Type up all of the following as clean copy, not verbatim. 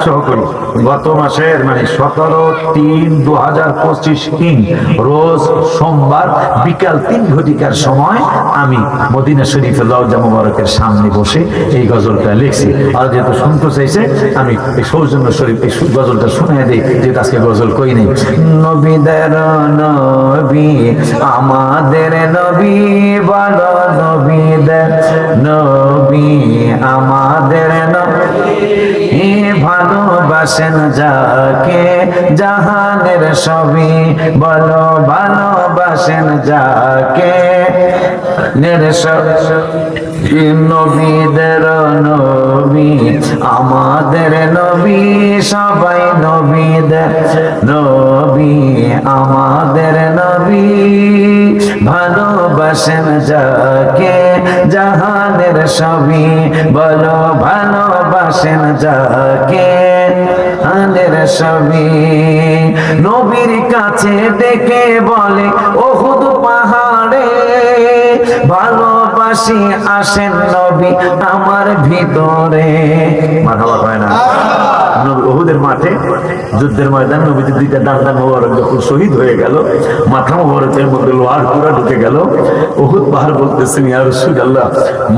সহ করি। গত মাসের মানে 17/3/2025 রোজ সোমবার বিকাল 3 ঘটিকার সময় আমি মদিনা শরীফের রওজা মুবারকের সামনে বসে এই গজলটা লিখছি। আর যেহেতু শুনতে চাইছে আমি এই সৌজন্য শরীফ এই গজলটা শুনে দিই, যেহেতু আজকে গজল কই নেই। নবীদের নবী আমাদের নবী, বলো নবীদের নবী আমাদের নবী, ভালোবাসেন যাকে জাহানের সবই, বলো ভালোবাসেন যাকে নবীদের নবী আমাদের নবী, সবাই নবীদের নবী আমাদের নবী, ভালোবাসেন যাকে জাহানের সবই, বলো ভালোবাসেন যাকে জাহানের সবই। নবীর কাছে ডেকে বলে ওহুদ পাহাড়ে, ভালোবাসি আসেন নবী আমার ভিতরে। মাথাবা হয় না? ওহুদের মাঠে যুদ্ধের ময়দান নবীজি দুইটা দাঁড়া মোবারক যখন শহীদ হয়ে গেল, মাথা মোবারকের মধ্যে লোহার পুরা ঢুকে গেল। ওহুদ পাহাড় বলতেছেন ইয়া রাসূলুল্লাহ,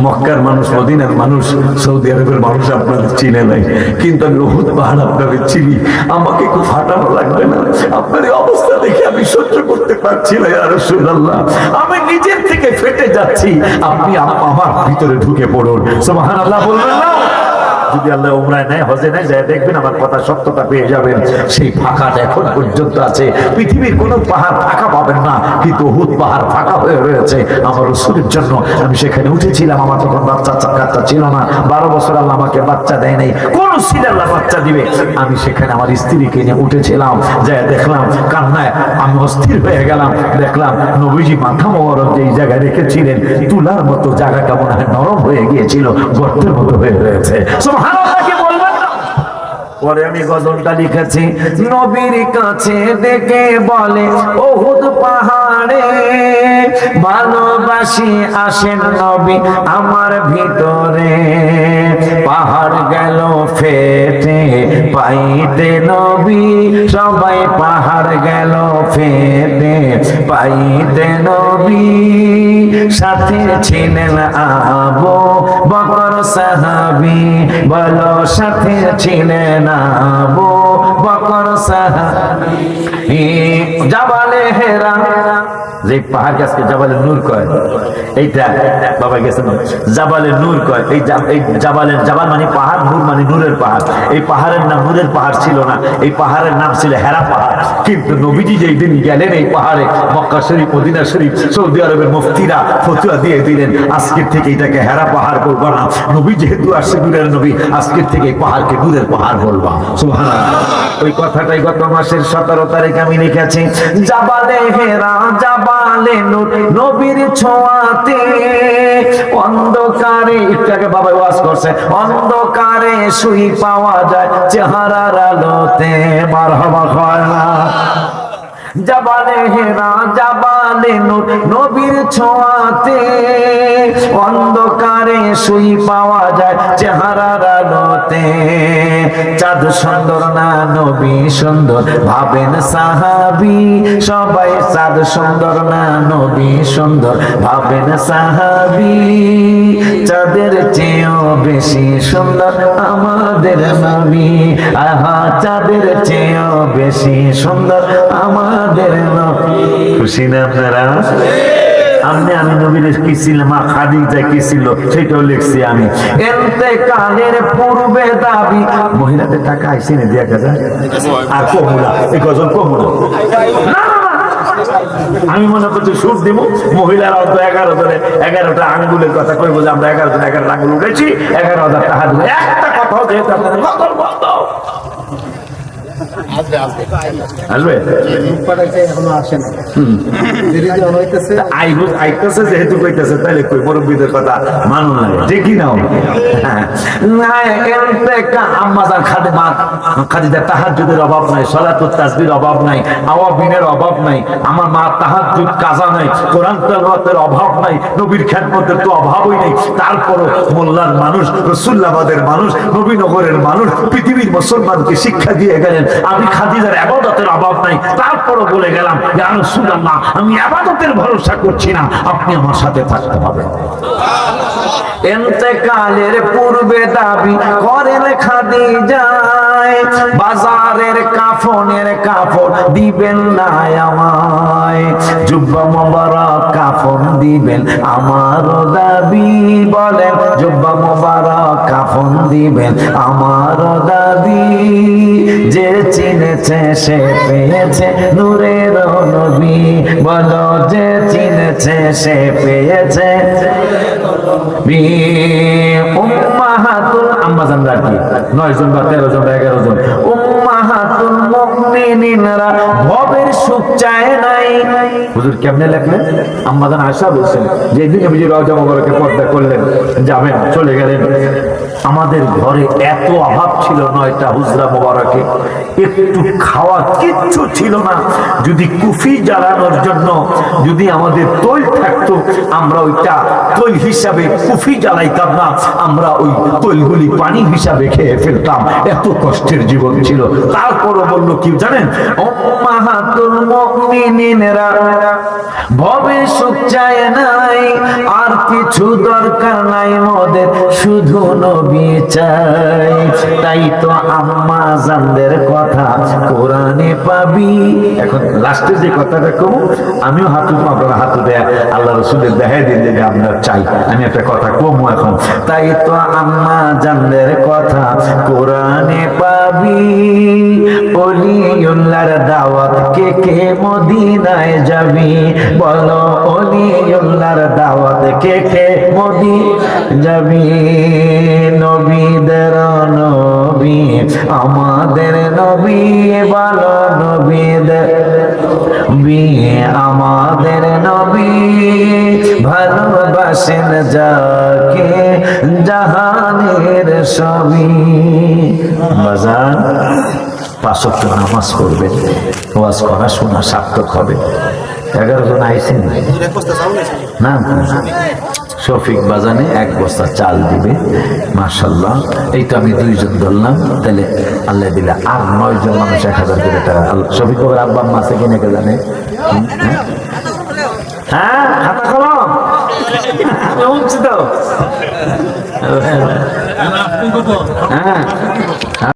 মক্কার মানুষ মদিনার মানুষ সৌদি আরবের মানুষ আপনাদের চিনে নাই, কিন্তু আমি ওহুদ পাহাড় আপনাদের চিনি, আমাকে একটু ফাটানো লাগবে না? আপনার এই অবস্থা দেখে আমি সহ্য করতে পারছি না ইয়া রাসূলুল্লাহ, আমি নিজের থেকে ফেটে যাচ্ছি, আপনি আমার ভিতরে ঢুকে পড়ুন। সুবহানাল্লাহ বলবেন না? যদি আল্লাহ উমরায় নেয়, হজে নেয়, যায় দেখবেন আমার কথা সত্যতা পেয়ে যাবেন। সেই ফাঁকাটা এখন পর্যন্ত আছে, পৃথিবীর কোন পাহাড় ফাঁকা পাবেন না, কিন্তু উহুদ পাহাড় ফাঁকা হয়ে রয়েছে আমার রাসূলের জন্য। আমি সেখানে উঠেছিলাম, আমার তখন বাচ্চা কাচ্চা ছিল না, 12 বছর আল্লাহ আমাকে বাচ্চা দেয় নাই, কোন ছিল আল্লাহ বাচ্চা দিবে। আমি সেখানে আমার স্ত্রীকে নিয়ে উঠেছিলাম, যাই দেখলাম কান্নায় আমি অস্থির হয়ে গেলাম। দেখলাম নবীজি মাথা মোবারক যেই জায়গায় রেখেছিলেন, তুলার মতো জায়গাটা মনে হয় নরম হয়ে গিয়েছিল, গর্তের মতো হয়ে রয়েছে। পরে আমি গজলটা লিখেছি, নবীর কাছে ডেকে বলে ওহুদ পাহাড়ে, ভালোবাসি আসেন নবী আমার ভিতরে, পাহাড় গেল ফেটে পাইতে নবী, সবাই পাহাড় গেল ফেটে পাইতে নবী, সাথে ছিলেন আবু বকর সাহাবী, বলো সাথে ছিলেন আবু বকর সাহাবী। জাবালে হেরা, যে পাহাড় গাছকে জাবালে নূর কয়, এইটা বাবা গেছে জাবালে নূর কয়। এই জাবাল মানে পাহাড়, নূর মানে নূরের পাহাড়। এই পাহাড়ের নাম নূরের পাহাড় ছিল না, এই পাহাড়ের নাম ছিল হেরা পাহাড়। কিন্তু নবীজি যেই দিন গেলেন এই পাহাড়ে, মক্কা শরীফ মদিনা শরীফ সৌদি আরবের মুফতিরা ফতোয়া দিয়ে দিলেন আজকের থেকে এটাকে হেরা পাহাড় বলবো না, নবী যেহেতু আসছে নূরের নবী, আজকের থেকে এই পাহাড়কে নূরের পাহাড় বলবা। সুবহানাল্লাহ। ওই কথাটাই গত মাসের 17 তারিখে আমি লিখেছি, জাবালে হেরা জাবালে নূর, নবীর ছোঁয়াতে অন্ধকারে, একটু আগে বাবা ওয়াজ করছে, অন্ধকারে সুই পাওয়া যায় চেহারার আলোতে। মারহাবা হয় না? জাবালে হেরা জাবালে নূর, নবীর ছোঁয়াতে অন্ধকারে সুই পাওয়া যায় চেহারার আলোতে। চাঁদ সুন্দর না নবী সুন্দর ভাবেন সাহাবী, সবাই চাঁদ সুন্দর না নবী সুন্দর ভাবেন সাহাবী, চাঁদের চেয়েও বেশি সুন্দর আমাদের নবী, আহা চাঁদের চেয়েও বেশি সুন্দর আমাদের নবী। খুশি না আপনারা? আমি নবীর কি ছিল, মা খাদিজা কি ছিল সেটাও লিখছি আমি। ইন্তেকালের পূর্বে দাবি, মহিলাদের টাকা আইসে না দিয়া কাজা আর কমুলা, এই গজল কমুলা আমি মনে করছি সুর দিব, মহিলারা অত 11টা আঙ্গুলের কথা কইব যে আমরা 11 জন 11 আঙ্গুল উঠেছি, 11,000 টাকা দেবো। একটা কথা যেহেতু আপনাদের গজল বন্ধ আসবে এখনো আসে না আইতেছে যেহেতু কইতেছে তাহলে কই মুরব্বীদের কথা মানুন না ঠিকই নাও আম্মাজান খাদিজা তাহাজ্জুদের অভাব নাই, সালাতুত তাসবির অভাব নাই, আওয়াবিনের অভাব নাই, আমার মা তাহাজ্জুদ কাজা নাই, কোরআন তেলাওয়াতের অভাব নাই, নবীর খেদমতের তো অভাবই নেই। তারপরও মোল্লার মানুষ, রাসূলুল্লাহদের মানুষ, নবীনগরের মানুষ পৃথিবীর মুসলমানকে শিক্ষা দিয়ে গেলেন আমি খাদিজার ইবাদতের অভাব নাই। তারপরও বলে গেলাম ইয়া রাসূলুল্লাহ আমি ইবাদতের ভরসা করছি না, আপনি আমার সাথে থাকতে হবে। ইন্তেকালের পূর্বে দাবি করেন খাদিজা বাজারের কাফনের কাপড় দিবেন না আমায়, জুব্বা মোবারক কাফন দিবেন আমার দাবি, বলেন জুব্বা মোবারক কাফন দিবেন আমার দাবি, যে চিনেছে সে পেয়েছে নূরের নবী, বলো যে চিনেছে সে পেয়েছে উম্মাহাতুল আম্মাজানরা কি 9 জন বা 13 জন 11 জন উম্মাহাতুল মুমিনিনরা ভবের সুখ চায় নাই। হুজুর কেমনে লেখলেন? আম্মাজান আয়েশা বলছেন যে দিন নবী রওজা মুবারকে পর্দা করলেন যাবেন চলে গেলেন, আমাদের ঘরে এত অভাব ছিল 9টা হুজরা মুবারকে, একটু খাওয়া কিচ্ছু ছিল না। যদি কুফি জ্বালানোর জন্য যদি আমাদের তৈল থাকতো আমরা ওইটা তৈল হিসাবে কুফি জ্বালাইতাম না, আমরা ওই তৈলগুলি পানি হিসাবে খেয়ে ফেলতাম। এত কষ্টের জীবন ছিল। তারপরও বললো কি জানেন, উম্মাহাতুল মুমিনিনরা ভবে সুখ চায় নাই, আর কিছু দরকার নাই মোদের, শুধু নবী চাই। তাই তো আম্মা জানদের কথা কোরআনে পাবি। এখন লাস্টে যে কথাটা কম, আমিও হাতু আপনারা হাতু দেয়া আল্লাহ রসুলের দেখাই দিন যে আপনার চাই, আমি একটা কথা কমু এখন। তাই তো আম্মা জানদের কথা কোরআনে পাবি, ওলিউল্লাহর দাওয়াত কে কে মদিনায় যাবি, বলো ওলিউল্লাহর দাওয়াত কে কে মদিনায় যাবি, নবীদের নবী আমাদের নবী, বলো নবীদের বিয়ে আমাদের নবী, ভালোবাসেন যাকে জাহানের সবই। বাজার 5 ওয়াক্ত নামাজ পড়বেন, ওয়াজ করা শোনা সার্থক হবে। 11 জন আইসেন না, শফিক বাজানে 1 বস্তা চাল দিবে, মাশাআল্লাহ। এইটা আমি 2 জন ধরলাম, তাহলে আল্লাহ দিলে আর 9 জন মানুষ 1000 করে টাকা। শফিক বাবার আব্বা আম্মা আছে কিনা কে জানে? হ্যাঁ খাতা কলম তো হ্যাঁ